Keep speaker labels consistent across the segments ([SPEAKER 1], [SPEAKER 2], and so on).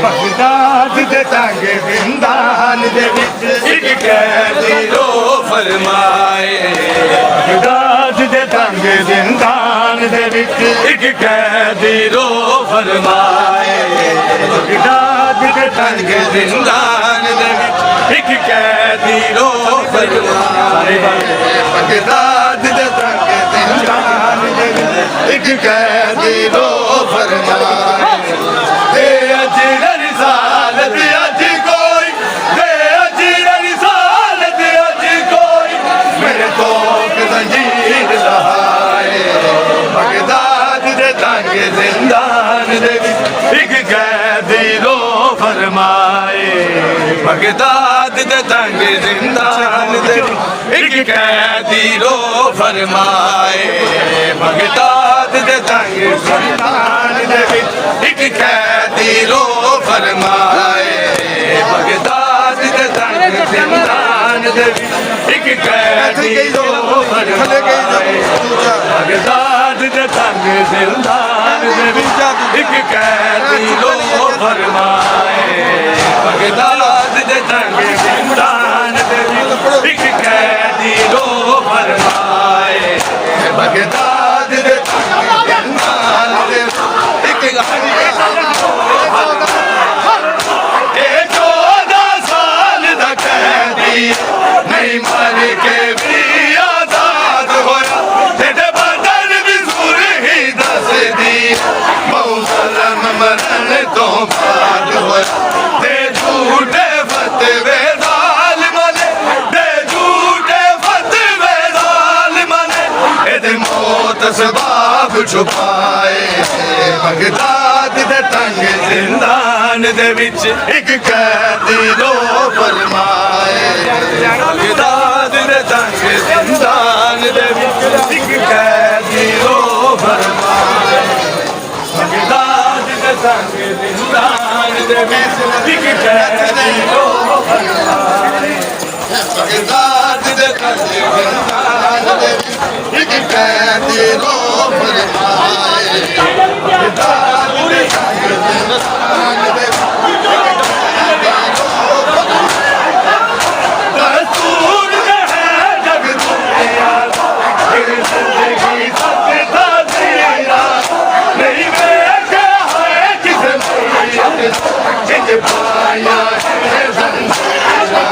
[SPEAKER 1] Baghdad दे तांगे जिंदान दे विच एक कैदी रो फरमाए बगदाद दे तांगे जिंदान दे विच एक कैदी रो फरमाए बगदाद दे तांगे जिंदान दे विच एक कैदी रो फरमाए बगदाद दे तांगे जिंदान दे विच एक कैदी रो फरमाए दे अजर रिसालत अज कोई दे अजर रिसालत अज कोई मेरे तो जंजीर लहाए बगदाद दे तांगे जिंदान दे एक कैदी रो फरमाए बगदाद दे तांगे जिंदान दे एक कैदी रो फरमाए बगदाद दे तांगे जिंदान दे एक कैदी रो फरमाए बगदाद दे तांगे जिंदान दे एक कैदी रो फरमाए बगदाद दे तांगे जिंदान दे एक कैदी रो फरमाए बगदाद दे तांगे जिंदान दे एक कैदी रो फरमाए बगदाद दे तांगे जिंदान दे एक कैदी रो फरमाए 14 साल दा कैदी नहीं मर के भी आजाद होया तेरे बदन भी सुर ही दस दी मौसलम मरण तो बाद होया ते झूठे फतवे जालिमां ने ते झूठे फतवे जालिमां ने एदे मौत सबब छुपाए बगदाद दे तांगे जिंदान दे विच एक कैदी रो फरमाए बगदाद दे तांगे जिंदान दे विच एक कैदी रो फरमाए बगदाद दे तांगे जिंदान दे विच एक कैदी रो फरमाए बगदाद दे तांगे जिंदान दे विच एक कैदी रो फरमाए बगदाद दे तांगे जिंदान दे दस्तूर है जग दुनिया जिंदगी तक ताज़ीरा नहीं वेख्या है किस मैयत जिज पाया है ज़ंजीरा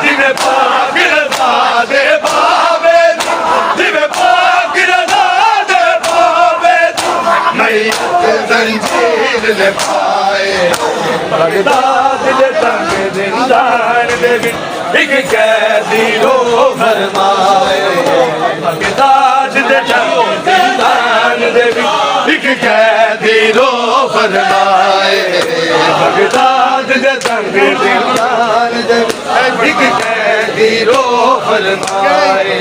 [SPEAKER 1] जिवें पाक रज़ा दे बावे जिवें पाक रज़ा दे बावे मैयत ज़ंजीर ने पाए बगदाद दे तांगे जिंदान दे विच एक कैदी रो फरमाए बगदाद दे तांगे जिंदान दे विच एक कैदी रो फरमाए बगदाद दे तांगे जिंदान दे विच एक कैदी रो फरमाए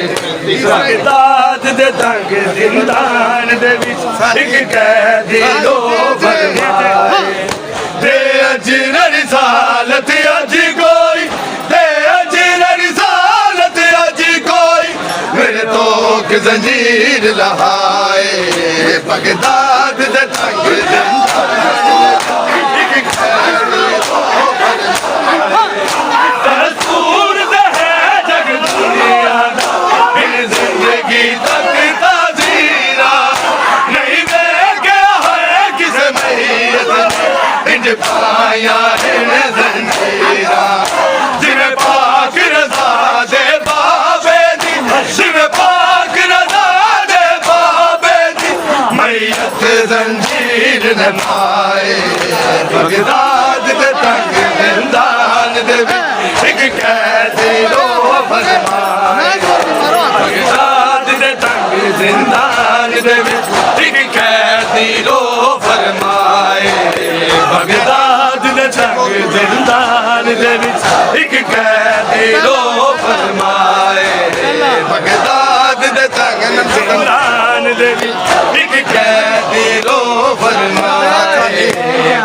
[SPEAKER 1] बगदाद दे तांगे जिंदान दे विच एक कैदी रो फरमाए दे अजर रिसालत अज कोई दे अजर रिसालत अज कोई मेरे तो जंजीर लहाए बगदाद दे तांगे जिंदान एक कैदी रो फरमाए दस्तूर है जग दुनिया दा इन जिंदगी तक ताज़ीरा नहीं वेख्या है किस मैयत इंज पाया है ज़ंजीरा जिवें पाक रज़ा दे बावे दी जिवें पाक रज़ा दे बावे दी मैयत ज़ंजीर ने पाए बगदाद दे तांगे जिंदान दे विच एक कैदी रो फरमाए बगदाद दे तांगे जिंदान दे विच एक कैदी रो फरमाए बगदाद दे तांगे जिंदान दे विच एक कैदी रो फरमाए बगदाद दे तांगे जिंदान दे विच एक कैदी रो फरमाए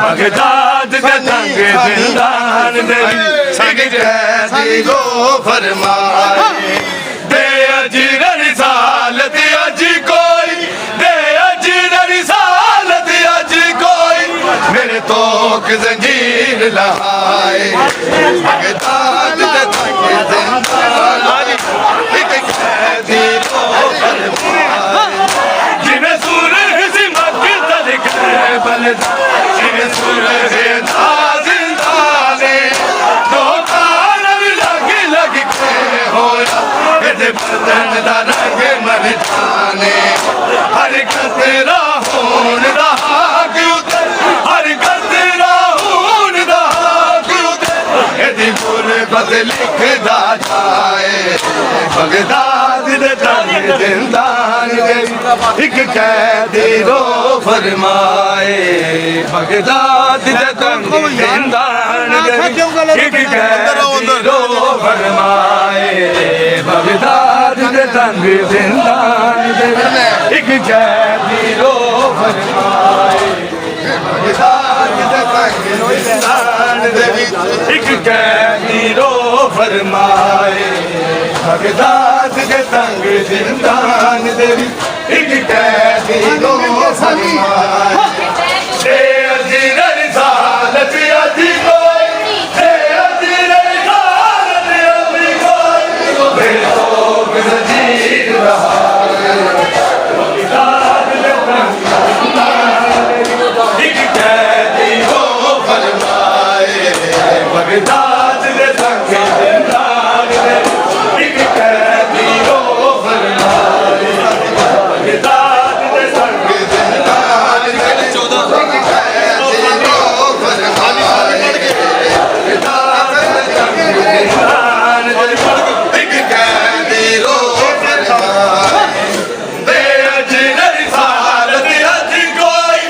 [SPEAKER 1] बगदाद दे तांगे जिंदान दे विच एक कैदी रो फरमाए दे अजर रिसालत अज कोई दे अजर रिसालत अज कोई मेरे तोक जंजीर लहाए बगदाद दे तंगे जिंदान एक कैदी को फरमाए जिन्हें सूरज सी मकसद के बलदा जिन्हें सूरज दा जिंदाने दो तार लग लग के होया इहदे बदन दा रंग मरदाने हर कतरा होन दा हक उते हर कतरा होन दा हक उते इहदी गुरबत लिखदा जाए बगदाद दे तंग जिंदान दे एक कैदी रो फरमाए बगदाद दे तंग जिंदान दे एक कैदी रो फरमाए बगदाद दे तंग जिंदान दे एक कैदी रो फरमाए बगदाद दे तंग जिंदान दे एक कैदी रो फरमाए बगदाद दे तंग जिंदान दे एक कैदी रो फरमाए ते अजीर रिसालत अजी कोई ते अजीर रिसालत अजी कोई मेरे लोग जजीर रहा बगदाद दे तंग जिंदान दे एक कैदी रो फरमाए बगदाद दे तंग जिंदान दे एक कैदी रो फरमाए बगदाद दे तंग जिंदान दे 14 एक कैदी रो फरमाए बगदाद दे तंग जिंदान दे एक कैदी रो फरमाए ते अजीर रिसालत अजी कोई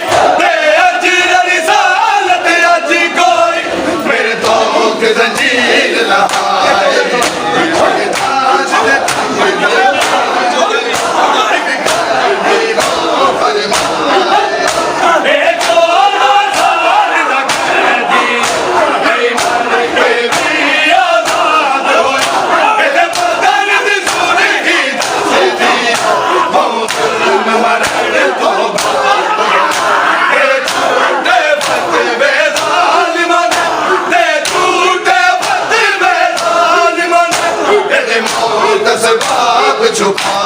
[SPEAKER 1] ते अजीर रिसालत अजी कोई मेरे तोक जंजीर लहाए बगदाद दे तंग जिंदान एक कैदी रो फरमाए एक सोना साल दा कैदी बेईमान के भी आजाद होया इहदे बदन दी सूरी ही दसदी मौत मरण तो बाद झूठे फतवे ज़ालिमां ते झूठे फतवे ज़ालिमां इहदे मौत सबब छुपा